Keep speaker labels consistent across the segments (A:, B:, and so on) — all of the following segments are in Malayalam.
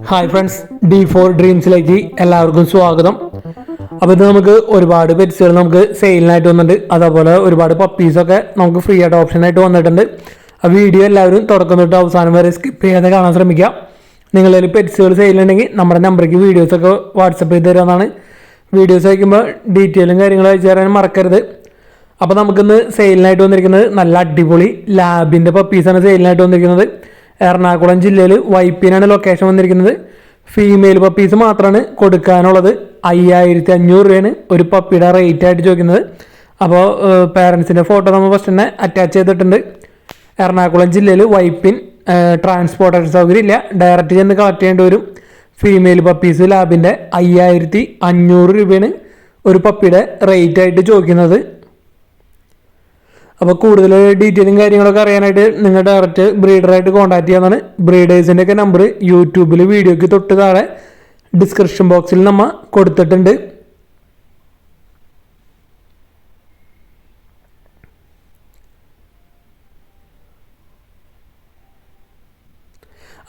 A: ഹായ് ഫ്രണ്ട്സ്, D4 ഡ്രീംസിലേക്ക് എല്ലാവർക്കും സ്വാഗതം. അപ്പോൾ ഇത് നമുക്ക് ഒരുപാട് പെറ്റ്സുകൾ നമുക്ക് സെയിലിനായിട്ട് വന്നിട്ടുണ്ട്. അതേപോലെ ഒരുപാട് പപ്പീസൊക്കെ നമുക്ക് ഫ്രീ ആയിട്ട് ഓപ്ഷനായിട്ട് വന്നിട്ടുണ്ട്. ആ വീഡിയോ എല്ലാവരും തുടക്കം തൊട്ട് അവസാനം വരെ സ്കിപ്പ് ചെയ്യാതെ കാണാൻ ശ്രമിക്കുക. നിങ്ങളിൽ പെറ്റ്സുകൾ സെയിലുണ്ടെങ്കിൽ നമ്മുടെ നമ്പറേക്ക് വീഡിയോസൊക്കെ വാട്സപ്പ് ചെയ്ത് തരാമെന്നാണ്. വീഡിയോസ് അയക്കുമ്പോൾ ഡീറ്റെയിലും കാര്യങ്ങളും അയച്ചു തരാനും മറക്കരുത്. അപ്പോൾ നമുക്കിന്ന് സെയിലിനായിട്ട് വന്നിരിക്കുന്നത് നല്ല അടിപൊളി ലാബിൻ്റെ പപ്പീസാണ് സെയിലിനായിട്ട് വന്നിരിക്കുന്നത്. എറണാകുളം ജില്ലയിൽ വൈപ്പിനാണ് ലൊക്കേഷൻ വന്നിരിക്കുന്നത്. ഫീമെയിൽ പപ്പീസ് മാത്രമാണ് കൊടുക്കാനുള്ളത്. 5500 രൂപയാണ് ഒരു പപ്പിയുടെ റേറ്റ് ആയിട്ട് ചോദിക്കുന്നത്. അപ്പോൾ പേരൻസിൻ്റെ ഫോട്ടോ നമ്മൾ ഫസ്റ്റ് തന്നെ അറ്റാച്ച് ചെയ്തിട്ടുണ്ട്. എറണാകുളം ജില്ലയിൽ വൈപ്പിൻ, ട്രാൻസ്പോർട്ടേഷൻ സൗകര്യം ഇല്ല, ഡയറക്റ്റ് ചെന്ന് കളക്ട് ചെയ്യേണ്ടി വരും. ഫീമെയിൽ പപ്പീസ് ലാബിൻ്റെ 5500 രൂപയാണ് ഒരു പപ്പിയുടെ റേറ്റ് ആയിട്ട് ചോദിക്കുന്നത്. അപ്പോൾ കൂടുതൽ ഡീറ്റെയിലും കാര്യങ്ങളൊക്കെ അറിയാനായിട്ട് നിങ്ങൾ ഡയറക്റ്റ് ബ്രീഡറായിട്ട് കോൺടാക്ട് ചെയ്യാവുന്നതാണ്. ബ്രീഡേഴ്സിൻ്റെ ഒക്കെ നമ്പർ യൂട്യൂബിൽ വീഡിയോയ്ക്ക് തൊട്ട് താഴെ ഡിസ്ക്രിപ്ഷൻ ബോക്സിൽ നമ്മൾ കൊടുത്തിട്ടുണ്ട്.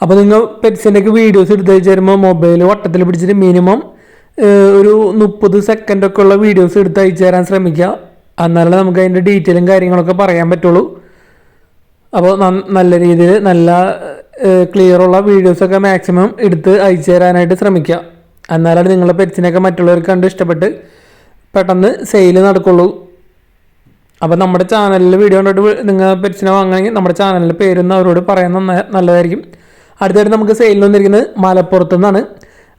A: അപ്പോൾ നിങ്ങൾ പെറ്റ്സിൻ്റെയൊക്കെ വീഡിയോസ് എടുത്ത് വെച്ച് തരുമ്പോൾ മൊബൈൽ വട്ടത്തിൽ പിടിച്ചിട്ട് മിനിമം ഒരു 30 സെക്കൻഡൊക്കെ ഉള്ള വീഡിയോസ് എടുത്ത് അയച്ചു തരാൻ ശ്രമിക്കുക. എന്നാലേ നമുക്ക് അതിൻ്റെ ഡീറ്റെയിലും കാര്യങ്ങളൊക്കെ പറയാൻ പറ്റുള്ളൂ. അപ്പോൾ നല്ല രീതിയിൽ നല്ല ക്ലിയറുള്ള വീഡിയോസൊക്കെ മാക്സിമം എടുത്ത് അയച്ചു തരാനായിട്ട് ശ്രമിക്കുക. എന്നാലാണ് നിങ്ങളുടെ പെറ്റ്സിനെയൊക്കെ മറ്റുള്ളവർക്ക് കണ്ട് ഇഷ്ടപ്പെട്ട് പെട്ടെന്ന് സെയിൽ നടക്കുള്ളൂ. അപ്പോൾ നമ്മുടെ ചാനലിൽ വീഡിയോ കണ്ടിട്ട് നിങ്ങൾ പെറ്റ്സിനെ വാങ്ങണമെങ്കിൽ നമ്മുടെ ചാനലിൻ്റെ പേരൊന്ന് അവരോട് പറയാൻ നല്ലതായിരിക്കും. അടുത്തായിട്ട് നമുക്ക് സെയിലിന് വന്നിരിക്കുന്നത് മലപ്പുറത്തു നിന്നാണ്.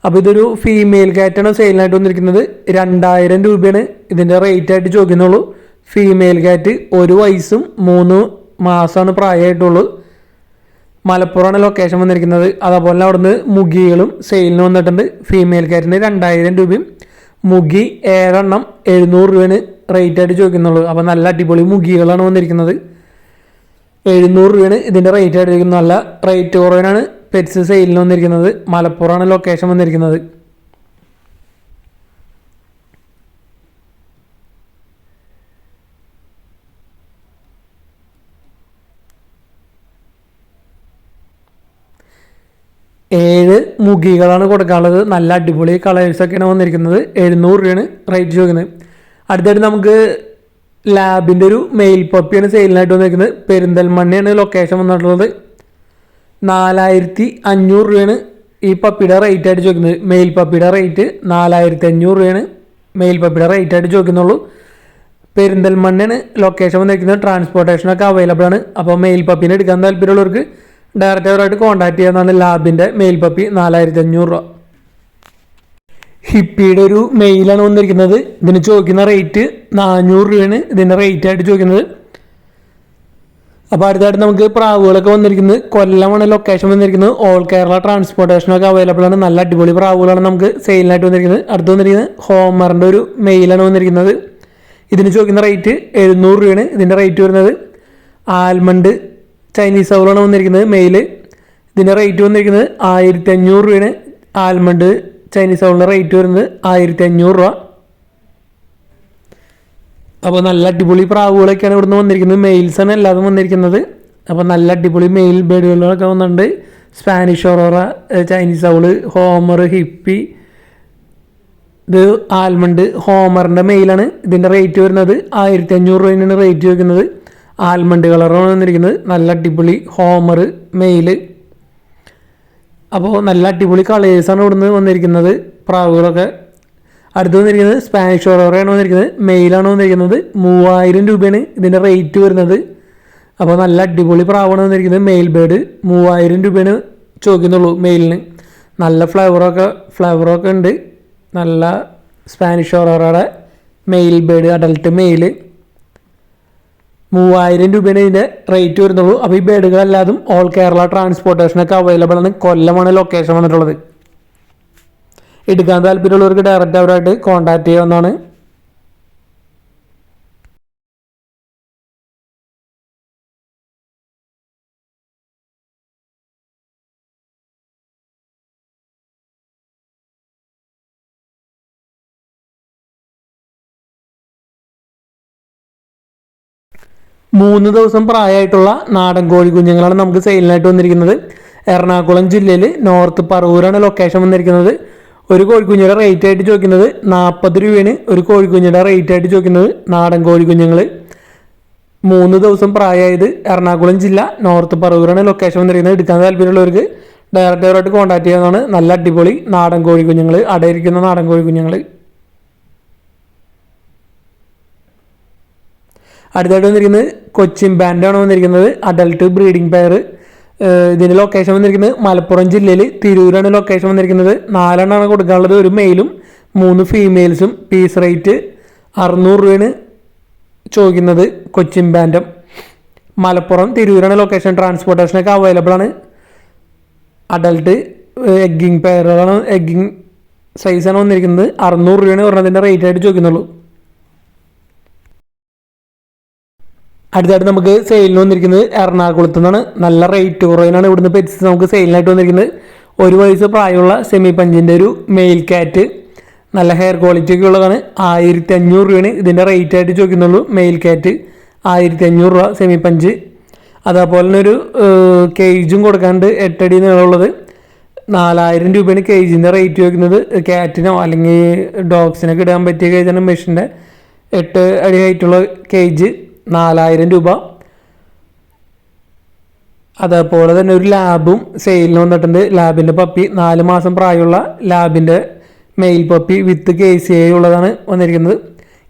A: അപ്പോൾ ഇതൊരു ഫീമെയിൽ കാറ്റാണ് സെയിലിനായിട്ട് വന്നിരിക്കുന്നത്. 2000 രൂപയാണ് ഇതിൻ്റെ റേറ്റ് ആയിട്ട് ചോദിക്കുന്നുള്ളൂ. ഫീമെയിൽ കാറ്റ് 1 വയസ്സും 3 മാസമാണ് പ്രായമായിട്ടുള്ളൂ. മലപ്പുറമാണ് ലൊക്കേഷൻ വന്നിരിക്കുന്നത്. അതേപോലെ അവിടുന്ന് മുഗികളും സെയിലിന് വന്നിട്ടുണ്ട്. ഫീമെയിൽ കാറ്റിന് 2000 രൂപയും മുഗി 7 എണ്ണം 700 രൂപയാണ് റേറ്റ് ആയിട്ട് ചോദിക്കുന്നുള്ളൂ. അപ്പോൾ നല്ല അടിപൊളി മുഗികളാണ് വന്നിരിക്കുന്നത്. 700 രൂപയാണ് ഇതിൻ്റെ റേറ്റ് ആയിട്ട് ചോദിക്കുന്നത്. നല്ല റേറ്റ് കുറവിനാണ് പെറ്റ്സ് സെയിലിന് വന്നിരിക്കുന്നത്. മലപ്പുറമാണ് ലൊക്കേഷൻ വന്നിരിക്കുന്നത്. ഏഴ് മുഗികളാണ് കൊടുക്കാനുള്ളത്. നല്ല അടിപൊളി കളേഴ്സൊക്കെയാണ് വന്നിരിക്കുന്നത്. 700 രൂപയാണ് റേറ്റ് ചോദിക്കുന്നത്. അടുത്തായിട്ട് നമുക്ക് ലാബിൻ്റെ ഒരു മെയിൽ പപ്പിയാണ് സെയിലിനായിട്ട് വന്നിരിക്കുന്നത്. പെരിന്തൽമണ്ണയാണ് ലൊക്കേഷൻ വന്നിട്ടുള്ളത്. 4500 രൂപയാണ് ഈ പപ്പിയുടെ റേറ്റ് ആയിട്ട് ചോദിക്കുന്നത്. മെയിൽ പപ്പിയുടെ റേറ്റ് 4500 രൂപയാണ് മെയിൽ പപ്പിയുടെ റേറ്റ് ആയിട്ട് ചോദിക്കുന്നുള്ളൂ. പെരിന്തൽമണ്ണയാണ് ലൊക്കേഷൻ വന്നിരിക്കുന്നത്. ട്രാൻസ്പോർട്ടേഷനൊക്കെ അവൈലബിൾ ആണ്. അപ്പോൾ മെയിൽ പപ്പിനെ എടുക്കാൻ താല്പര്യമുള്ളവർക്ക് ഡയറക്റ്റ് അവരായിട്ട് കോൺടാക്ട് ചെയ്യാവുന്നതാണ്. ലാബിൻ്റെ മെയിൽ പപ്പി 4500 രൂപ. ഹിപ്പിയുടെ ഒരു മെയിലാണ് വന്നിരിക്കുന്നത്. ഇതിന് ചോദിക്കുന്ന റേറ്റ് 400 രൂപയാണ് ഇതിൻ്റെ റേറ്റ് ആയിട്ട് ചോദിക്കുന്നത്. അപ്പോൾ അടുത്തായിട്ട് നമുക്ക് പ്രാവുകളൊക്കെ വന്നിരിക്കുന്നത് കൊല്ലമാണ് ലൊക്കേഷൻ വന്നിരിക്കുന്നത്. ഓൾ കേരള ട്രാൻസ്പോർട്ടേഷനൊക്കെ അവൈലബിൾ ആണ്. നല്ല അടിപൊളി പ്രാവുകളാണ് നമുക്ക് സെയിലിനായിട്ട് വന്നിരിക്കുന്നത്. അടുത്ത് വന്നിരിക്കുന്നത് ഹോമറിൻ്റെ ഒരു മെയിലാണ് വന്നിരിക്കുന്നത്. ഇതിന് ചോദിക്കുന്ന റേറ്റ് 700 രൂപയാണ് ഇതിൻ്റെ റേറ്റ് വരുന്നത്. ആൽമണ്ട് ചൈനീസ് ഔളാണ് വന്നിരിക്കുന്നത് മെയില്. ഇതിൻ്റെ റേറ്റ് വന്നിരിക്കുന്നത് 1500 രൂപയാണ്. ആൽമണ്ട് ചൈനീസ് ഔളിൻ്റെ റേറ്റ് വരുന്നത് 1500 രൂപ. അപ്പോൾ നല്ല അടിപൊളി പ്രാവുകളൊക്കെയാണ് ഇവിടുന്ന് വന്നിരിക്കുന്നത്. മെയിൽസാണ് എല്ലാതും വന്നിരിക്കുന്നത്. അപ്പോൾ നല്ല അടിപൊളി മെയിൽ ബേഡുകളൊക്കെ വന്നിട്ടുണ്ട്. Spanish aurora, Chinese owl, homer, hippie. ഇത് ആൽമണ്ട് ഹോമറിൻ്റെ മെയിലാണ്. ഇതിൻ്റെ റേറ്റ് വരുന്നത് 1500 രൂപയാണ് റേറ്റ് ചോദിക്കുന്നത്. ആൽമണ്ട് കളറാണ് വന്നിരിക്കുന്നത്. നല്ല അടിപൊളി ഹോമർ മെയില്. അപ്പോൾ നല്ല അടിപൊളി കളേഴ്സാണ് ഇവിടുന്ന് വന്നിരിക്കുന്നത് പ്രാവുകളൊക്കെ. അടുത്ത് വന്നിരിക്കുന്നത് സ്പാനിഷ് ഒറോറയാണ് വന്നിരിക്കുന്നത്. മെയിലാണ് വന്നിരിക്കുന്നത്. 3000 രൂപയാണ് ഇതിൻ്റെ റേറ്റ് വരുന്നത്. അപ്പോൾ നല്ല അടിപൊളി പ്രാവാണ് വന്നിരിക്കുന്നത്. മെയിൽ ബേഡ് 3000 രൂപയാണ് ചോദിക്കുന്നുള്ളൂ മെയിലിന്. നല്ല ഫ്ലേവറൊക്കെ ഉണ്ട്. നല്ല സ്പാനിഷ് ഒറോറയുടെ മെയിൽ ബേഡ് അഡൽട്ട് മെയില് 3000 രൂപയാണ് ഇതിൻ്റെ റേറ്റ് വരുന്നുള്ളൂ. അപ്പോൾ ഈ ബേഡുകളെല്ലാതും ഓൾ കേരള ട്രാൻസ്പോർട്ടേഷനൊക്കെ അവൈലബിൾ ആണ്. കൊല്ലമാണ് ലൊക്കേഷൻ വന്നിട്ടുള്ളത്. എടുക്കാൻ താല്പര്യമുള്ളവർക്ക് ഡയറക്റ്റ് അവരായിട്ട് കോൺടാക്ട് ചെയ്യാവുന്നതാണ്. മൂന്ന് ദിവസം പ്രായമായിട്ടുള്ള നാടൻ കോഴി കുഞ്ഞുങ്ങളാണ് നമുക്ക് സെയിലിനായിട്ട് വന്നിരിക്കുന്നത്. എറണാകുളം ജില്ലയിൽ നോർത്ത് പറവൂരാണ് ലൊക്കേഷൻ വന്നിരിക്കുന്നത്. ഒരു കോഴിക്കുഞ്ഞിയുടെ റേറ്റ് ആയിട്ട് ചോദിക്കുന്നത് 40 രൂപയാണ്. ഒരു കോഴിക്കുഞ്ഞിയുടെ റേറ്റ് ആയിട്ട് ചോദിക്കുന്നത് നാടൻ കോഴിക്കുഞ്ഞുങ്ങൾ 3 ദിവസം പ്രായമായത്. എറണാകുളം ജില്ല നോർത്ത് പറവൂരാണ് ലൊക്കേഷൻ വന്നിരിക്കുന്നത്. എടുക്കാൻ താല്പര്യമുള്ളവർക്ക് ഡയറക്റ്റായിട്ട് കോൺടാക്ട് ചെയ്യാവുന്നതാണ്. നല്ല അടിപൊളി നാടൻ കോഴിക്കുഞ്ഞുങ്ങൾ, അടയിരിക്കുന്ന നാടൻ കോഴിക്കുഞ്ഞുങ്ങൾ. അടുത്തായിട്ട് വന്നിരിക്കുന്നത് കൊച്ചിൻ ബാൻഡാണ് വന്നിരിക്കുന്നത്. Adult breeding pair. ഇതിൻ്റെ ലൊക്കേഷൻ വന്നിരിക്കുന്നത് മലപ്പുറം ജില്ലയിൽ തിരൂരാണ് ലൊക്കേഷൻ വന്നിരിക്കുന്നത്. 4 എണ്ണമാണ് കൊടുക്കാനുള്ളത്, ഒരു മെയിലും 3 ഫീമെയിൽസും. പീസ് റേറ്റ് 600 രൂപയാണ് ചോദിക്കുന്നത്. കൊച്ചിൻ ബാൻഡം മലപ്പുറം തിരൂരാണ് ലൊക്കേഷൻ. ട്രാൻസ്പോർട്ടേഷനൊക്കെ അവൈലബിൾ ആണ്. അഡൽട്ട് എഗ്ഗിങ് പെയറുകളാണ്, എഗ്ഗിങ് സൈസാണ് വന്നിരിക്കുന്നത്. 600 രൂപയാണ് പറഞ്ഞതിൻ്റെ റേറ്റ് ആയിട്ട് ചോദിക്കുന്നുള്ളൂ. അടുത്തായിട്ട് നമുക്ക് സെയിലിന് വന്നിരിക്കുന്നത് എറണാകുളത്ത് നിന്നാണ്. നല്ല റേറ്റ് കുറവിനാണ് ഇവിടുന്ന് പെറ്റ്സ് നമുക്ക് സെയിലിനായിട്ട് വന്നിരിക്കുന്നത്. 1 വയസ്സ് പ്രായമുള്ള സെമി പഞ്ചിൻ്റെ ഒരു മെയിൽ ക്യാറ്റ്, നല്ല ഹെയർ ക്വാളിറ്റി ഒക്കെ ഉള്ളതാണ്. 1500 രൂപയാണ് ഇതിൻ്റെ റേറ്റ് ആയിട്ട് ചോദിക്കുന്നുള്ളൂ. മെയിൽ ക്യാറ്റ് 1500 രൂപ സെമി പഞ്ച്. അതേപോലെ തന്നെ ഒരു കേജും കൊടുക്കാണ്ട് 8 അടി നീളമുള്ളത് 4000 രൂപയാണ് കേജിൻ്റെ റേറ്റ് ചോദിക്കുന്നത്. ക്യാറ്റിനോ അല്ലെങ്കിൽ ഡോഗ്സിനൊക്കെ ഇടാൻ പറ്റിയ കേജാണ്. മെഷീൻ്റെ 8 അടി ഹൈറ്റുള്ള കേജ് 4000 രൂപ. അതേപോലെ തന്നെ ഒരു ലാബും സെയിലിന് വന്നിട്ടുണ്ട്. ലാബിൻ്റെ പപ്പി 4 മാസം പ്രായമുള്ള ലാബിൻ്റെ മെയിൽ പപ്പി വിത്ത് KCA ഉള്ളതാണ് വന്നിരിക്കുന്നത്.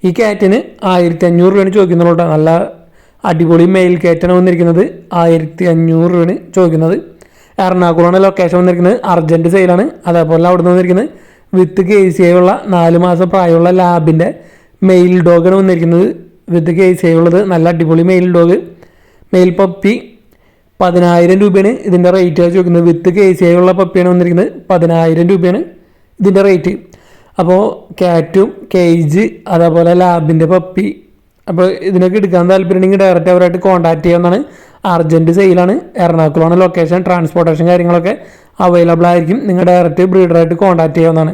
A: ഈ ക്യാറ്റിന് 1500 രൂപയാണ് ചോദിക്കുന്നുള്ളൂ. നല്ല അടിപൊളി മെയിൽ ക്യാറ്റാണ് വന്നിരിക്കുന്നത്. 1500 രൂപയാണ് ചോദിക്കുന്നത്. എറണാകുളമാണ് ലൊക്കേഷൻ വന്നിരിക്കുന്നത്. അർജൻറ്റ് സെയിലാണ്. അതേപോലെ അവിടെ നിന്ന് വന്നിരിക്കുന്നത് വിത്ത് KCA ഉള്ള 4 മാസം പ്രായമുള്ള ലാബിൻ്റെ മെയിൽ ഡോഗാണ് വന്നിരിക്കുന്നത്. വിത്ത് KCA ഉള്ളത് നല്ല അടിപൊളി മെയിൽ ഡോഗ്. മെയിൽ പപ്പി 10000 രൂപയാണ് ഇതിൻ്റെ റേറ്റ് ആയിട്ട് ചോദിക്കുന്നത്. വിത്ത് KCA ഉള്ള പപ്പിയാണ് വന്നിരിക്കുന്നത്. 10000 രൂപയാണ് ഇതിൻ്റെ റേറ്റ്. അപ്പോൾ ക്യാറ്റും കേജ് അതേപോലെ ലാബിൻ്റെ പപ്പി, അപ്പോൾ ഇതിനൊക്കെ എടുക്കാൻ താല്പര്യമുണ്ടെങ്കിൽ ഡയറക്റ്റ് അവരായിട്ട് കോൺടാക്ട് ചെയ്യാവുന്നതാണ്. അർജൻറ്റ് സെയിലാണ്. എറണാകുളമാണ് ലൊക്കേഷൻ. ട്രാൻസ്പോർട്ടേഷൻ കാര്യങ്ങളൊക്കെ അവൈലബിൾ ആയിരിക്കും. നിങ്ങൾ ഡയറക്റ്റ് ബ്രീഡറായിട്ട് കോൺടാക്ട് ചെയ്യാവുന്നതാണ്.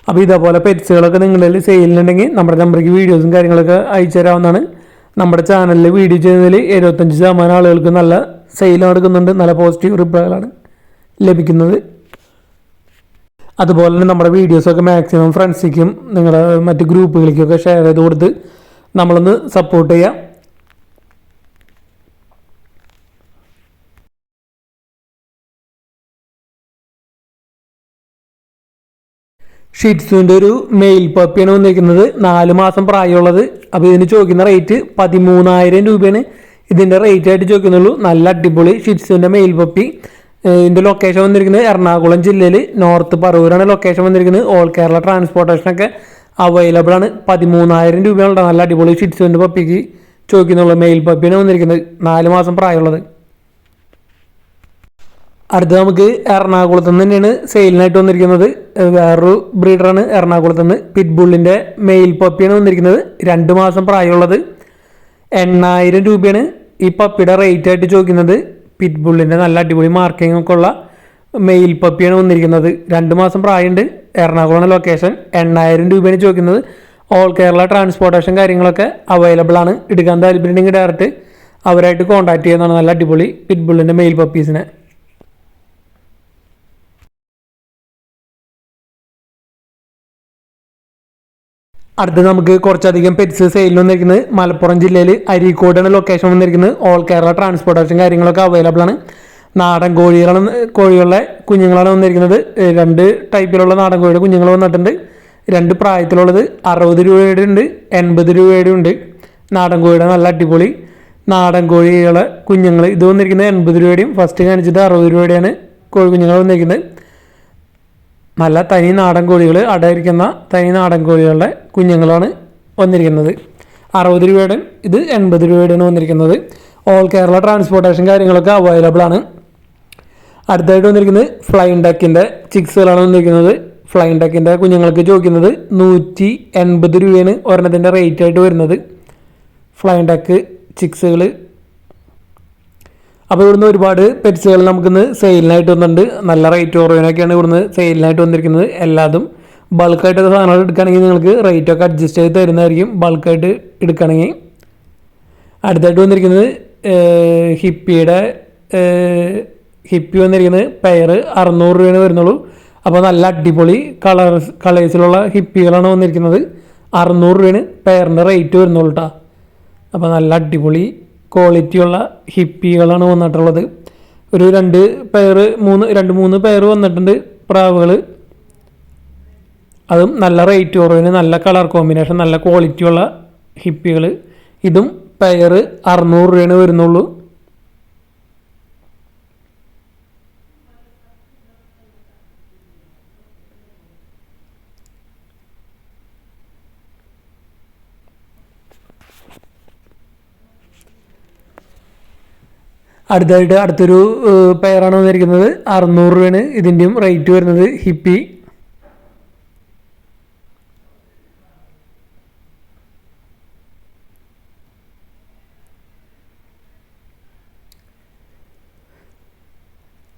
A: അപ്പോൾ ഇതേപോലെ പെറ്റ്സുകളൊക്കെ നിങ്ങളിൽ സെയിലിനുണ്ടെങ്കിൽ നമ്മുടെ നമ്പർക്ക് വീഡിയോസും കാര്യങ്ങളൊക്കെ അയച്ചു തരാവുന്നതാണ്. നമ്മുടെ ചാനലിൽ വീഡിയോ ചെയ്യുന്നതിൽ 75% ആളുകൾക്ക് നല്ല സെയിൽ നടക്കുന്നുണ്ട്. നല്ല പോസിറ്റീവ് റിപ്ലൈകളാണ് ലഭിക്കുന്നത്. അതുപോലെ തന്നെ നമ്മുടെ വീഡിയോസൊക്കെ മാക്സിമം ഫ്രണ്ട്സിക്കും നിങ്ങളുടെ മറ്റ് ഗ്രൂപ്പുകളിലേക്കൊക്കെ ഷെയർ ചെയ്ത് കൊടുത്ത് നമ്മളൊന്ന് സപ്പോർട്ട് ചെയ്യാം. ഷിറ്റ്സുവിൻ്റെ ഒരു മെയിൽ പപ്പിയാണ് വന്നിരിക്കുന്നത്. 4 മാസം പ്രായമുള്ളത്. അപ്പോൾ ഇതിന് ചോദിക്കുന്ന റേറ്റ് 13000 രൂപയാണ് ഇതിൻ്റെ റേറ്റ് ആയിട്ട് ചോദിക്കുന്നുള്ളൂ. നല്ല അടിപൊളി ഷിറ്റ്സുവിൻ്റെ മെയിൽ പപ്പി. ഇതിൻ്റെ ലൊക്കേഷൻ വന്നിരിക്കുന്നത് എറണാകുളം ജില്ലയിൽ നോർത്ത് പറവൂരാണ് ലൊക്കേഷൻ വന്നിരിക്കുന്നത്. ഓൾ കേരള ട്രാൻസ്പോർട്ടേഷനൊക്കെ അവൈലബിൾ ആണ്. 13000 രൂപയുള്ള നല്ല അടിപൊളി ഷിറ്റ്സുവിൻ്റെ പപ്പിക്ക് ചോദിക്കുന്നുള്ളൂ. മെയിൽ പപ്പിയാണ് വന്നിരിക്കുന്നത്. 4 മാസം പ്രായമുള്ളത്. അടുത്ത നമുക്ക് എറണാകുളത്ത് നിന്ന് തന്നെയാണ് സെയിലിനായിട്ട് വന്നിരിക്കുന്നത്. വേറൊരു ബ്രീഡറാണ് എറണാകുളത്ത് നിന്ന്. പിറ്റ്ബുള്ളിൻ്റെ മെയിൽ പപ്പിയാണ് വന്നിരിക്കുന്നത്. 2 മാസം പ്രായമുള്ളത്. 8000 രൂപയാണ് ഈ പപ്പിയുടെ റേറ്റ് ആയിട്ട് ചോദിക്കുന്നത്. പിറ്റ്ബുള്ളിൻ്റെ നല്ല അടിപൊളി മാർക്കിംഗ് ഒക്കെ ഉള്ള മെയിൽ പപ്പിയാണ് വന്നിരിക്കുന്നത്. 2 മാസം പ്രായമുണ്ട്. എറണാകുളം ലൊക്കേഷൻ. 8000 രൂപയാണ് ചോദിക്കുന്നത്. ഓൾ കേരള ട്രാൻസ്പോർട്ടേഷൻ കാര്യങ്ങളൊക്കെ അവൈലബിൾ ആണ്. എടുക്കാൻ താല്പര്യമുണ്ടെങ്കിൽ ഡയറക്റ്റ് അവരായിട്ട് കോൺടാക്ട് ചെയ്യുന്നതാണ്. നല്ല അടിപൊളി പിറ്റ്ബുള്ളിൻ്റെ മെയിൽ പപ്പീസിനെ. അടുത്ത് നമുക്ക് കുറച്ചധികം പെറ്റ്സ് സെയിലിൽ വന്നിരിക്കുന്നത് മലപ്പുറം ജില്ലയിൽ അരീക്കോടാണ് ലൊക്കേഷൻ വന്നിരിക്കുന്നത്. ഓൾ കേരള ട്രാൻസ്പോർട്ടേഷൻ കാര്യങ്ങളൊക്കെ അവൈലബിൾ ആണ്. നാടൻ കോഴികളുടെ കുഞ്ഞുങ്ങളാണ് വന്നിരിക്കുന്നത്. 2 ടൈപ്പിലുള്ള നാടൻ കോഴിയുടെ കുഞ്ഞുങ്ങൾ വന്നിട്ടുണ്ട്. 2 പ്രായത്തിലുള്ളത് 60 രൂപയുടെ ഉണ്ട്, 80 രൂപയുടെ ഉണ്ട്. നാടൻ കോഴിയുടെ നല്ല അടിപൊളി നാടൻ കോഴികളെ കുഞ്ഞുങ്ങൾ ഇത് വന്നിരിക്കുന്നത് 80 രൂപയുടെയും ഫസ്റ്റ് കാണിച്ചിട്ട് 60 രൂപയുടെയാണ് കോഴി കുഞ്ഞുങ്ങൾ വന്നിരിക്കുന്നത്. നല്ല തനി നാടൻ കോഴികൾ, അടയിരിക്കുന്ന തനി നാടൻ കോഴികളുടെ കുഞ്ഞുങ്ങളാണ് വന്നിരിക്കുന്നത്. 60 രൂപയുടെ ഇത് 80 രൂപയുടെയാണ് വന്നിരിക്കുന്നത്. ഓൾ കേരള ട്രാൻസ്പോർട്ടേഷൻ കാര്യങ്ങളൊക്കെ അവൈലബിൾ ആണ്. അടുത്തായിട്ട് വന്നിരിക്കുന്നത് ഫ്ലൈങ് ഡക്കിൻ്റെ ചിക്സുകളാണ് വന്നിരിക്കുന്നത്. ഫ്ലൈങ് ഡക്കിൻ്റെ കുഞ്ഞുങ്ങൾക്ക് ചോദിക്കുന്നത് 180 രൂപയാണ് ഒരെണ്ണത്തിൻ്റെ റേറ്റ് ആയിട്ട് വരുന്നത്. ഫ്ലൈങ് ഡക്ക് ചിക്സുകൾ. അപ്പോൾ ഇവിടുന്ന് ഒരുപാട് പെറ്റ്സുകൾ നമുക്കിന്ന് സെയിലിനായിട്ട് വന്നിട്ടുണ്ട്. നല്ല റേറ്റ് കുറവിനൊക്കെയാണ് ഇവിടുന്ന് സെയിലിനായിട്ട് വന്നിരിക്കുന്നത്. എല്ലാതും ബൾക്കായിട്ട് സാധനങ്ങൾ എടുക്കുകയാണെങ്കിൽ നിങ്ങൾക്ക് റേറ്റൊക്കെ അഡ്ജസ്റ്റ് ചെയ്ത് തരുന്നതായിരിക്കും ബൾക്കായിട്ട് എടുക്കുകയാണെങ്കിൽ. അടുത്തായിട്ട് വന്നിരിക്കുന്നത് ഹിപ്പിയുടെ ഹിപ്പി വന്നിരിക്കുന്നത് പെയർ 600 രൂപയാണ് വരുന്നുള്ളൂ. അപ്പോൾ നല്ല അടിപൊളി കളേഴ്സിലുള്ള ഹിപ്പികളാണ് വന്നിരിക്കുന്നത്. 600 രൂപയാണ് പെയറിൻ്റെ റേറ്റ് വരുന്നുള്ളൂ കേട്ടോ. അപ്പോൾ നല്ല അടിപൊളി ക്വാളിറ്റിയുള്ള ഹിപ്പികളാണ് വന്നിട്ടുള്ളത്. ഒരു 2 പെയർ വന്നിട്ടുണ്ട് പ്രാവുകൾ. അതും നല്ല റേറ്റ് കുറവിന് നല്ല കളർ കോമ്പിനേഷൻ നല്ല ക്വാളിറ്റിയുള്ള ഹിപ്പികൾ. ഇതും പെയർ 600 രൂപയാണ് വരുന്നുള്ളൂ. അടുത്തൊരു പെയറാണ് വന്നിരിക്കുന്നത്. 600 രൂപയാണ് ഇതിൻ്റെയും റേറ്റ് വരുന്നത് ഹിപ്പി.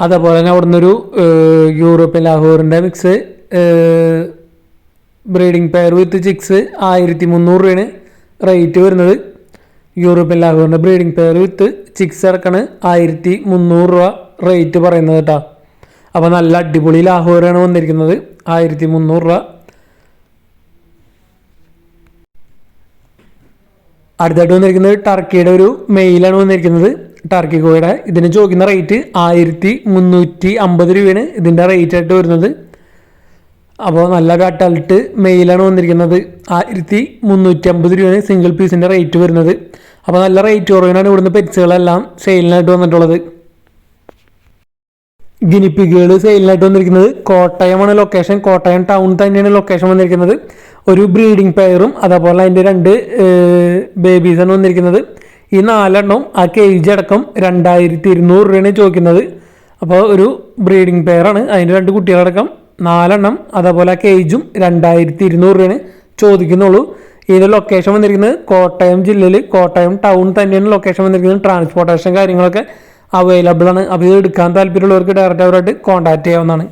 A: അതേപോലെ തന്നെ അവിടെ നിന്നൊരു യൂറോപ്യൻ ലാഹോറിൻ്റെ mix breeding pair with chicks 1300 രൂപയാണ് റേറ്റ് വരുന്നത്. യൂറോപ്യൻ ലാഹോറിൻ്റെ ബ്രീഡിംഗ് പെയർ വിത്ത് ചിക്സ് ഇറക്കാണ് 1300 രൂപ റേറ്റ് പറയുന്നത് കേട്ടോ. അപ്പോൾ നല്ല അടിപൊളി ലാഹോറാണ് വന്നിരിക്കുന്നത് 1300 രൂപ. അടുത്തായിട്ട് വന്നിരിക്കുന്നത് ടർക്കിയുടെ ഒരു മെയിലാണ് വന്നിരിക്കുന്നത്. ടർക്കി കോഴിയുടെ ഇതിന് ചോദിക്കുന്ന റേറ്റ് 1350 രൂപയാണ് ഇതിൻ്റെ റേറ്റ് ആയിട്ട് വരുന്നത്. അപ്പോൾ നല്ല അഡൾട്ട് മെയിലാണ് വന്നിരിക്കുന്നത് 1350 രൂപയാണ് സിംഗിൾ പീസിൻ്റെ റേറ്റ് വരുന്നത്. അപ്പോൾ നല്ല റേറ്റ് കുറവിനാണ് ഇവിടുന്ന് പെറ്റ്സുകളെല്ലാം സെയിലിനായിട്ട് വന്നിട്ടുള്ളത്. ഗിനിപ്പിഗുകൾ സെയിലിനായിട്ട് വന്നിരിക്കുന്നത് കോട്ടയമാണ് ലൊക്കേഷൻ. കോട്ടയം ടൗൺ തന്നെയാണ് ലൊക്കേഷൻ വന്നിരിക്കുന്നത്. ഒരു ബ്രീഡിംഗ് പെയറും അതേപോലെ അതിൻ്റെ 2 ബേബീസാണ് വന്നിരിക്കുന്നത്. ഈ 4 എണ്ണവും ആ കേജ് അടക്കം 2200 രൂപയാണ് ചോദിക്കുന്നത്. അപ്പോൾ ഒരു ബ്രീഡിംഗ് പെയറാണ് അതിൻ്റെ 2 കുട്ടികളടക്കം 4 എണ്ണം അതേപോലെ ആ കേജും 2200 രൂപയാണ് ചോദിക്കുന്നുള്ളൂ. ഇതിൻ്റെ ലൊക്കേഷൻ വന്നിരിക്കുന്നത് കോട്ടയം ജില്ലയിൽ കോട്ടയം ടൗൺ തന്നെയാണ് ലൊക്കേഷൻ വന്നിരിക്കുന്നത്. ട്രാൻസ്പോർട്ടേഷൻ കാര്യങ്ങളൊക്കെ അവൈലബിൾ ആണ്. അപ്പോൾ ഇത് എടുക്കാൻ താല്പര്യമുള്ളവർക്ക് ഡയറക്റ്റ് അവരായിട്ട് കോൺടാക്ട് ചെയ്യാവുന്നതാണ്.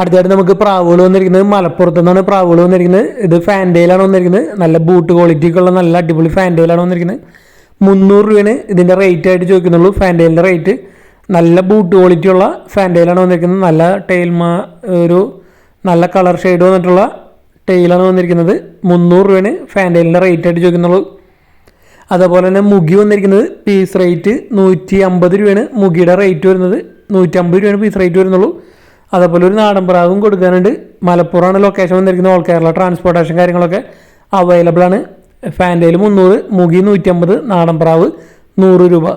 A: അടുത്തായിട്ട് നമുക്ക് പ്രാവുകൾ വന്നിരിക്കുന്നത് മലപ്പുറത്ത് നിന്നാണ് പ്രാവുകൾ വന്നിരിക്കുന്നത്. ഇത് ഫാൻഡയിലാണ് വന്നിരിക്കുന്നത്. നല്ല ബൂട്ട് ക്വാളിറ്റിക്കുള്ള നല്ല അടിപൊളി ഫാൻഡയിലാണ് വന്നിരിക്കുന്നത്. 300 രൂപയാണ് ഇതിൻ്റെ റേറ്റ് ആയിട്ട് ചോദിക്കുന്നുള്ളൂ. ഫാൻഡയിലിൻ്റെ റേറ്റ് നല്ല ബൂട്ട് ക്വാളിറ്റിയുള്ള ഫാൻഡയിലാണ് വന്നിരിക്കുന്നത്. നല്ല ഒരു നല്ല കളർ ഷെയ്ഡ് വന്നിട്ടുള്ള ടെയിലാണ് വന്നിരിക്കുന്നത്. 300 രൂപയാണ് ഫാൻഡയിലിൻ്റെ റേറ്റ് ആയിട്ട് ചോദിക്കുന്നുള്ളൂ. അതേപോലെ തന്നെ മുഗി വന്നിരിക്കുന്നത് പീസ് റേറ്റ് 150 രൂപയാണ് മുഗിയുടെ റേറ്റ് വരുന്നത്. 150 രൂപയാണ് പീസ് റേറ്റ് വരുന്നുള്ളൂ. അതേപോലെ ഒരു നാടൻ പ്രാവും കൊടുക്കാനുണ്ട്. മലപ്പുറമാണ് ലൊക്കേഷൻ വന്നിരിക്കുന്നത്. ഓൾ കേരള ട്രാൻസ്പോർട്ടേഷൻ കാര്യങ്ങളൊക്കെ അവൈലബിൾ ആണ്. ഫാൻഡയിൽ 300, മുഗി 150, നാടൻ പ്രാവ് 100 രൂപ.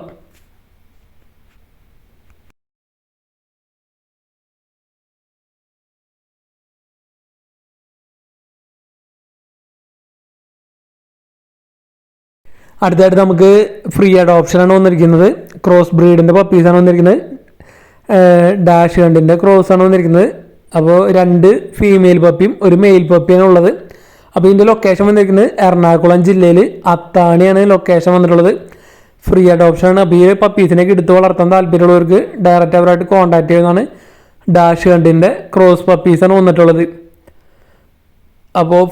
A: അടുത്തായിട്ട് നമുക്ക് ഫ്രീ അഡോപ്ഷനാണ് വന്നിരിക്കുന്നത്. ക്രോസ് ബ്രീഡിൻ്റെ പപ്പീസാണ് വന്നിരിക്കുന്നത്. ഡാഷ് ഹണ്ടിൻ്റെ ക്രോസാണ് വന്നിരിക്കുന്നത്. അപ്പോൾ 2 ഫീമെയിൽ പപ്പിയും ഒരു മെയിൽ പപ്പിയാണ് ഉള്ളത്. അപ്പോൾ ഇതിൻ്റെ ലൊക്കേഷൻ വന്നിരിക്കുന്നത് എറണാകുളം ജില്ലയിൽ അത്താണിയാണ് ലൊക്കേഷൻ വന്നിട്ടുള്ളത്. ഫ്രീ അഡോപ്ഷനാണ്. അപ്പോൾ ഈ പപ്പീസിനൊക്കെ എടുത്ത് വളർത്താൻ താല്പര്യമുള്ളവർക്ക് ഡയറക്റ്റ് അവരായിട്ട് കോൺടാക്ട് ചെയ്യുന്നതാണ്. ഡാഷ് ഹണ്ടിൻ്റെ ക്രോസ് പപ്പീസാണ് വന്നിട്ടുള്ളത്. അപ്പോൾ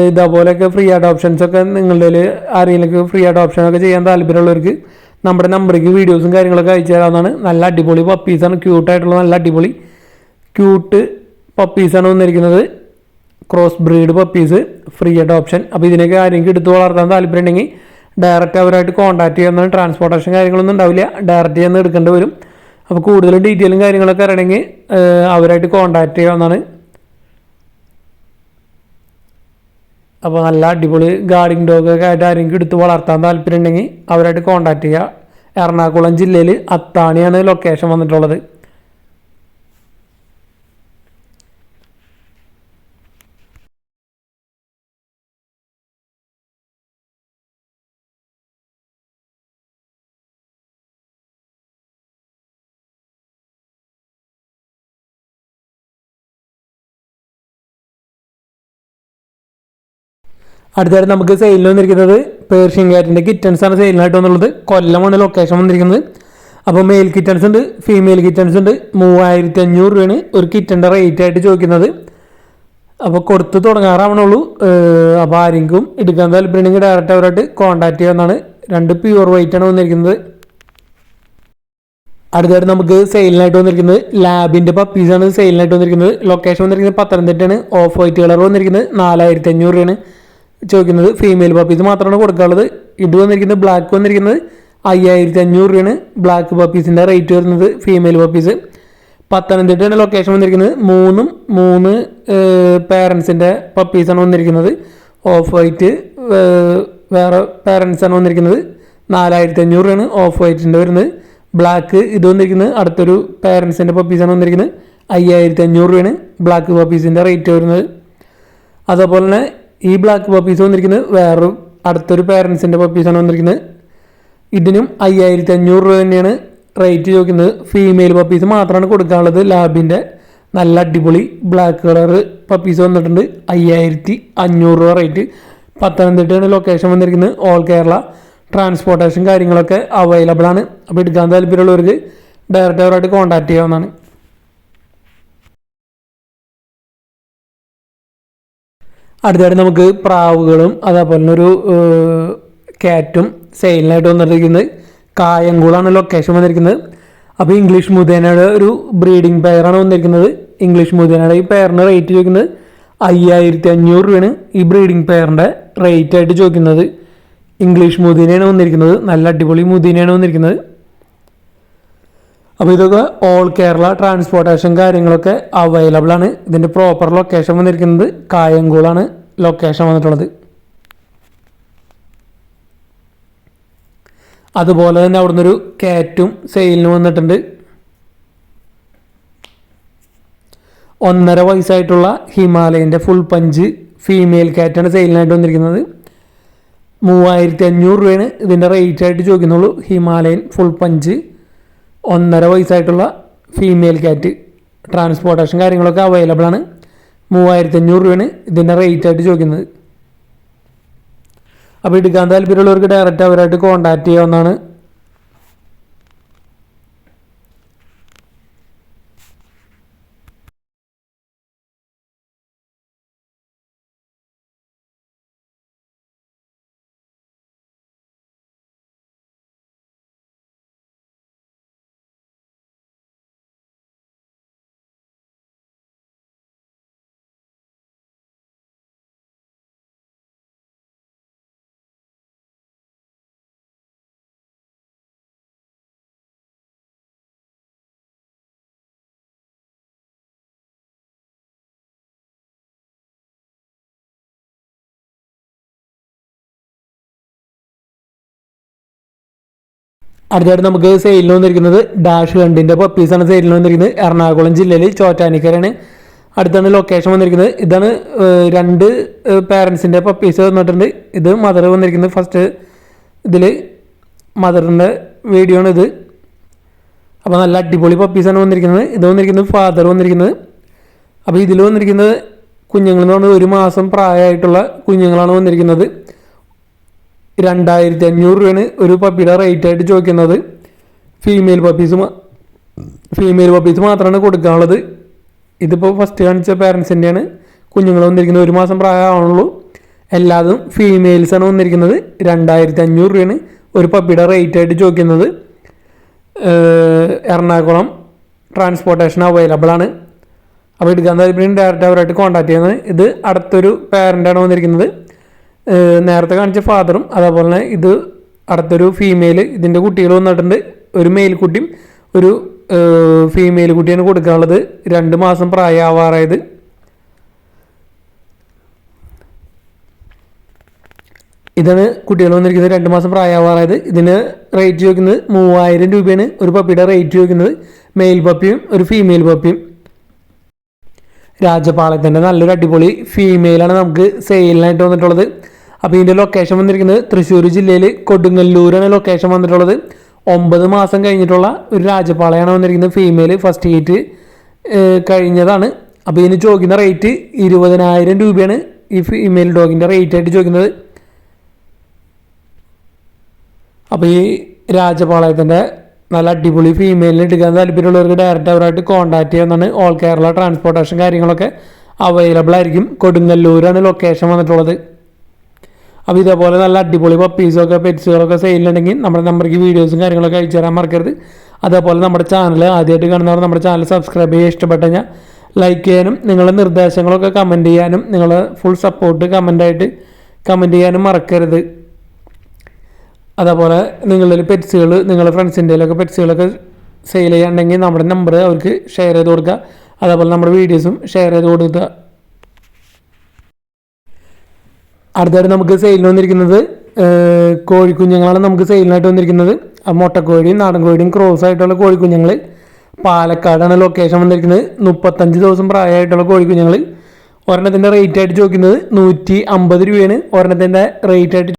A: ഇതേപോലെയൊക്കെ ഫ്രീ അഡോപ്ഷൻസൊക്കെ നിങ്ങളുടെ ആരെങ്കിലും ഫ്രീ അഡോപ്ഷനൊക്കെ ചെയ്യാൻ താല്പര്യമുള്ളവർക്ക് നമ്മുടെ നമ്പറേക്ക് വീഡിയോസും കാര്യങ്ങളൊക്കെ അയച്ചു തരാവുന്നതാണ്. നല്ല അടിപൊളി പപ്പീസാണ്. ക്യൂട്ടായിട്ടുള്ള നല്ല അടിപൊളി ക്യൂട്ട് പപ്പീസാണ് വന്നിരിക്കുന്നത്. Cross breed puppies free adoption. അപ്പോൾ ഇതിനൊക്കെ ആരെങ്കിലും എടുത്ത് വളർത്താൻ താല്പര്യം ഉണ്ടെങ്കിൽ ഡയറക്റ്റ് അവരായിട്ട് കോൺടാക്ട് ചെയ്യുന്നതാണ്. ട്രാൻസ്പോർട്ടേഷൻ കാര്യങ്ങളൊന്നും ഉണ്ടാവില്ല. ഡയറക്റ്റ് ചെയ്യുന്ന എടുക്കേണ്ടി വരും. അപ്പോൾ കൂടുതലും ഡീറ്റെയിലും കാര്യങ്ങളൊക്കെ അറിയണമെങ്കിൽ അവരായിട്ട് കോൺടാക്ട് ചെയ്യാവുന്നതാണ്. അപ്പോൾ നല്ല അടിപൊളി ഗാർഡിങ് ഡോഗൊക്കെ ആയിട്ട് ആരെങ്കിലും എടുത്ത് വളർത്താൻ താല്പര്യം ഉണ്ടെങ്കിൽ അവരായിട്ട് കോൺടാക്ട് ചെയ്യുക. എറണാകുളം ജില്ലയിൽ അത്താണിയാണ് ലൊക്കേഷൻ വന്നിട്ടുള്ളത്. അടുത്തായിട്ട് നമുക്ക് സെയിലിൽ വന്നിരിക്കുന്നത് പേർഷ്യൻ ക്യാറ്റിൻ്റെ കിറ്റൻസ് ആണ് സെയിലിനായിട്ട് വന്നുള്ളത്. കൊല്ലമാണ് ലൊക്കേഷൻ വന്നിരിക്കുന്നത്. അപ്പോൾ മെയിൽ കിറ്റൻസ് ഉണ്ട്, ഫീമെയിൽ കിറ്റൻസ് ഉണ്ട്. 3500 രൂപയാണ് ഒരു കിറ്റൻ്റെ റേറ്റ് ആയിട്ട് ചോദിക്കുന്നത്. അപ്പോൾ കൊടുത്ത് തുടങ്ങാറാവണുള്ളൂ. അപ്പോൾ ആരെങ്കിലും എടുക്കാൻ താല്പര്യമുണ്ടെങ്കിൽ ഡയറക്റ്റ് അവരായിട്ട് കോൺടാക്ട് ചെയ്യാവുന്നതാണ്. 2 പ്യൂർ വൈറ്റ് ആണ് വന്നിരിക്കുന്നത്. അടുത്തായിട്ട് നമുക്ക് സെയിലിനായിട്ട് വന്നിരിക്കുന്നത് ലാബിൻ്റെ പപ്പീസാണ് സെയിലിനായിട്ട് വന്നിരിക്കുന്നത്. ലൊക്കേഷൻ വന്നിരിക്കുന്നത് പത്തനംതിട്ടയാണ്. ഓഫ് വൈറ്റ് കളർ വന്നിരിക്കുന്നത് 4500 രൂപയാണ് ചോദിക്കുന്നത്. ഫീമെയിൽ പപ്പീസ് മാത്രമാണ് കൊടുക്കാനുള്ളത്. ഇത് വന്നിരിക്കുന്നത് ബ്ലാക്ക് വന്നിരിക്കുന്നത് 5500 രൂപയാണ് ബ്ലാക്ക് പപ്പീസിൻ്റെ റേറ്റ് വരുന്നത്. ഫീമെയിൽ പപ്പീസ് പത്തനംതിട്ടയാണ് ലൊക്കേഷൻ വന്നിരിക്കുന്നത്. 3 പേരൻസിൻ്റെ പപ്പീസാണ് വന്നിരിക്കുന്നത്. ഓഫ് വൈറ്റ് വേറെ പേരൻസാണ് വന്നിരിക്കുന്നത്. 4500 രൂപയാണ് ഓഫ് വൈറ്റിൻ്റെ വരുന്നത്. ബ്ലാക്ക് ഇത് വന്നിരിക്കുന്നത് അടുത്തൊരു പേരൻസിൻ്റെ പപ്പീസാണ് വന്നിരിക്കുന്നത്. 5500 രൂപയാണ് ബ്ലാക്ക് പപ്പീസിൻ്റെ റേറ്റ് വരുന്നത്. അതേപോലെ തന്നെ ഈ ബ്ലാക്ക് പപ്പീസ് വന്നിരിക്കുന്നത് വേറൊരു അടുത്തൊരു പേരൻസിൻ്റെ പപ്പീസാണ് വന്നിരിക്കുന്നത്. ഇതിനും 5500 രൂപ തന്നെയാണ് റേറ്റ് ചോദിക്കുന്നത്. ഫീമെയിൽ പപ്പീസ് മാത്രമാണ് കൊടുക്കാനുള്ളത്. ലാബിൻ്റെ നല്ല അടിപൊളി ബ്ലാക്ക് കളർ പപ്പീസ് വന്നിട്ടുണ്ട്. 5500 രൂപ റേറ്റ്. പത്തനംതിട്ടയാണ് ലൊക്കേഷൻ വന്നിരിക്കുന്നത്. ഓൾ കേരള ട്രാൻസ്പോർട്ടേഷൻ കാര്യങ്ങളൊക്കെ അവൈലബിൾ ആണ്. അപ്പോൾ എടുക്കാൻ താല്പര്യമുള്ളവർക്ക് ഡയറക്റ്റ് അവരായിട്ട് കോൺടാക്ട് ചെയ്യാവുന്നതാണ്. അടുത്തായിട്ട് നമുക്ക് പ്രാവുകളും അതേപോലെ തന്നെ ഒരു ക്യാറ്റും സെയിലിനായിട്ട് വന്നിരിക്കുന്നത്. കായംകുളമാണ് ലൊക്കേഷൻ വന്നിരിക്കുന്നത്. അപ്പോൾ ഇംഗ്ലീഷ് മുതേനയുടെ ഒരു ബ്രീഡിംഗ് പെയറാണ് വന്നിരിക്കുന്നത്. ഇംഗ്ലീഷ് മുതേനയുടെ ഈ പെയറിന് റേറ്റ് ചോദിക്കുന്നത് 5500 രൂപയാണ് ഈ ബ്രീഡിംഗ് പെയറിൻ്റെ റേറ്റ് ആയിട്ട് ചോദിക്കുന്നത്. ഇംഗ്ലീഷ് മുതീനയാണ് വന്നിരിക്കുന്നത്. നല്ല അടിപൊളി മുതീനയാണ് വന്നിരിക്കുന്നത്. അപ്പോൾ ഇതൊക്കെ ഓൾ കേരള ട്രാൻസ്പോർട്ടേഷൻ കാര്യങ്ങളൊക്കെ അവൈലബിൾ ആണ്. ഇതിൻ്റെ പ്രോപ്പർ ലൊക്കേഷൻ വന്നിരിക്കുന്നത് കായംകുളമാണ് ലൊക്കേഷൻ വന്നിട്ടുള്ളത്. അതുപോലെ തന്നെ അവിടുന്ന് ഒരു ക്യാറ്റും സെയിലിന് വന്നിട്ടുണ്ട്. 1.5 വയസ്സായിട്ടുള്ള ഹിമാലയൻ്റെ ഫുൾ പഞ്ച് ഫീമെയിൽ ക്യാറ്റാണ് സെയിലിനായിട്ട് വന്നിരിക്കുന്നത്. 3500 രൂപയാണ് ഇതിൻ്റെ റേറ്റ് ആയിട്ട് ചോദിക്കുന്നുള്ളൂ. ഹിമാലയൻ ഫുൾ പഞ്ച് 1.5 വയസ്സായിട്ടുള്ള ഫീമെയിൽ ക്യാറ്റ്. ട്രാൻസ്പോർട്ടേഷൻ കാര്യങ്ങളൊക്കെ അവൈലബിൾ ആണ്. 3500 രൂപയാണ് ഇതിൻ്റെ റേറ്റ് ആയിട്ട് ചോദിക്കുന്നത്. അപ്പോൾ എടുക്കാൻ താല്പര്യമുള്ളവർക്ക് ഡയറക്റ്റ് അവരായിട്ട് കോൺടാക്ട് ചെയ്യാവുന്നതാണ്. അടുത്തായിട്ട് നമുക്ക് സെയിലിന് വന്നിരിക്കുന്നത് ഡാഷ് ഹണ്ടിൻ്റെ പപ്പീസാണ് സെയിലിന് വന്നിരിക്കുന്നത്. എറണാകുളം ജില്ലയിൽ ചോറ്റാനിക്കരയാണ് അടുത്താണ് ലൊക്കേഷൻ വന്നിരിക്കുന്നത്. ഇതാണ് 2 പേരൻസിൻ്റെ പപ്പീസ് വന്നിട്ടുണ്ട്. ഇത് മദർ വന്നിരിക്കുന്നത്. ഫസ്റ്റ് ഇതിൽ മദറിൻ്റെ വീഡിയോ ആണ് ഇത്. അപ്പോൾ നല്ല അടിപൊളി പപ്പീസാണ് വന്നിരിക്കുന്നത്. ഇത് വന്നിരിക്കുന്നത് ഫാദർ വന്നിരിക്കുന്നത്. അപ്പോൾ ഇതിൽ വന്നിരിക്കുന്നത് കുഞ്ഞുങ്ങളെന്ന് പറഞ്ഞാൽ 1 മാസം പ്രായമായിട്ടുള്ള കുഞ്ഞുങ്ങളാണ് വന്നിരിക്കുന്നത്. 2500 രൂപയാണ് ഒരു പപ്പിയുടെ റേറ്റ് ആയിട്ട് ചോദിക്കുന്നത്. ഫീമെയിൽ പപ്പീസ് മാത്രമാണ് കൊടുക്കാനുള്ളത്. ഇതിപ്പോൾ ഫസ്റ്റ് കാണിച്ച പേരൻസിൻ്റെയാണ് കുഞ്ഞുങ്ങൾ വന്നിരിക്കുന്നത്. 1 മാസം പ്രായമാണുള്ളൂ. എല്ലാതും ഫീമെയിൽസാണ് വന്നിരിക്കുന്നത്. 2500 രൂപയാണ് ഒരു പപ്പിയുടെ റേറ്റ് ആയിട്ട് ചോദിക്കുന്നത്. എറണാകുളം ട്രാൻസ്പോർട്ടേഷൻ അവൈലബിൾ ആണ്. അപ്പോൾ എടുക്കാൻ താല്പര്യം ഡയറക്റ്റ് അവരായിട്ട് കോൺടാക്ട് ചെയ്യുന്നത്. ഇത് അടുത്തൊരു പേരൻ്റാണ് വന്നിരിക്കുന്നത്. നേരത്തെ കാണിച്ച ഫാദറും അതേപോലെ തന്നെ ഇത് അടുത്തൊരു ഫീമെയിൽ. ഇതിൻ്റെ കുട്ടികൾ വന്നിട്ടുണ്ട്. ഒരു മെയിൽ കുട്ടിയും ഒരു ഫീമെയിൽ കുട്ടിയാണ് കൊടുക്കാനുള്ളത്. 2 മാസം പ്രായമാവാറായത്. ഇതാണ് കുട്ടികൾ വന്നിരിക്കുന്നത്. 2 മാസം പ്രായമാവാറായത്. ഇതിന് റേറ്റ് ചോദിക്കുന്നത് 3000 രൂപയാണ് ഒരു പപ്പിയുടെ റേറ്റ് ചോദിക്കുന്നത്. മെയിൽ പപ്പിയും ഒരു ഫീമെയിൽ പപ്പിയും. രാജപാളയത്തിൻ്റെ നല്ലൊരു അടിപൊളി ഫീമെയിലാണ് നമുക്ക് സെയിലിനായിട്ട് വന്നിട്ടുള്ളത്. അപ്പോൾ ഇതിൻ്റെ ലൊക്കേഷൻ വന്നിരിക്കുന്നത് തൃശ്ശൂർ ജില്ലയിൽ കൊടുങ്ങല്ലൂരാണ് ലൊക്കേഷൻ വന്നിട്ടുള്ളത്. 9 മാസം കഴിഞ്ഞിട്ടുള്ള ഒരു രാജപാളയാണ് വന്നിരിക്കുന്നത്. ഫീമെയിൽ ഫസ്റ്റ് ഹീറ്റ് കഴിഞ്ഞതാണ്. അപ്പോൾ ഇതിന് ചോദിക്കുന്ന റേറ്റ് 20000 രൂപയാണ് ഈ ഫീമെയിൽ ഡോഗിൻ്റെ റേറ്റ് ആയിട്ട് ചോദിക്കുന്നത്. അപ്പോൾ ഈ രാജപാളയത്തിൻ്റെ നല്ല അടിപൊളി ഫീമെയിലിന് എടുക്കാൻ താല്പര്യമുള്ളവർക്ക് ഡയറക്റ്റ് അവരായിട്ട് കോൺടാക്ട് ചെയ്യാവുന്നതാണ്. ഓൾ കേരള ട്രാൻസ്പോർട്ടേഷൻ കാര്യങ്ങളൊക്കെ അവൈലബിൾ ആയിരിക്കും. കൊടുങ്ങല്ലൂരാണ് ലൊക്കേഷൻ വന്നിട്ടുള്ളത്. അപ്പോൾ ഇതേപോലെ നല്ല അടിപൊളി പപ്പീസൊക്കെ പെറ്റ്സുകളൊക്കെ സെയിലുണ്ടെങ്കിൽ നമ്മുടെ നമ്പർക്ക് വീഡിയോസും കാര്യങ്ങളൊക്കെ അയച്ചു തരാൻ മറക്കരുത്. അതേപോലെ നമ്മുടെ ചാനൽ ആദ്യമായിട്ട് കാണുന്നവർ നമ്മുടെ ചാനൽ സബ്സ്ക്രൈബ് ചെയ്യുക, ഇഷ്ടപ്പെട്ട കഴിഞ്ഞാൽ ലൈക്ക് ചെയ്യാനും നിങ്ങളുടെ നിർദ്ദേശങ്ങളൊക്കെ കമൻറ്റ് ചെയ്യാനും നിങ്ങളുടെ ഫുൾ സപ്പോർട്ട് കമൻറ്റ് ചെയ്യാനും മറക്കരുത്. അതേപോലെ നിങ്ങളിൽ പെറ്റ്സുകൾ നിങ്ങളുടെ ഫ്രണ്ട്സിൻ്റെയിലൊക്കെ പെറ്റ്സുകളൊക്കെ സെയിൽ ചെയ്യാനുണ്ടെങ്കിൽ നമ്മുടെ നമ്പർ അവർക്ക് ഷെയർ ചെയ്ത് കൊടുക്കുക. അതേപോലെ നമ്മുടെ വീഡിയോസും ഷെയർ ചെയ്ത് കൊടുക്കുക. അടുത്തായിട്ട് നമുക്ക് സെയിലിന് വന്നിരിക്കുന്നത് കോഴിക്കുഞ്ഞുങ്ങളാണ് നമുക്ക് സെയിലിനായിട്ട് വന്നിരിക്കുന്നത്. മുട്ടക്കോഴിയും നാടൻ കോഴിയും ക്രോസ് ആയിട്ടുള്ള കോഴിക്കുഞ്ഞുങ്ങൾ. പാലക്കാടാണ് ലൊക്കേഷൻ വന്നിരിക്കുന്നത്. 35 ദിവസം പ്രായമായിട്ടുള്ള കോഴിക്കുഞ്ഞുങ്ങൾ. ഒരെണ്ണത്തിൻ്റെ റേറ്റ് ആയിട്ട് ചോദിക്കുന്നത് 150 രൂപയാണ്. ഒരെണ്ണത്തിൻ്റെ റേറ്റ് ആയിട്ട്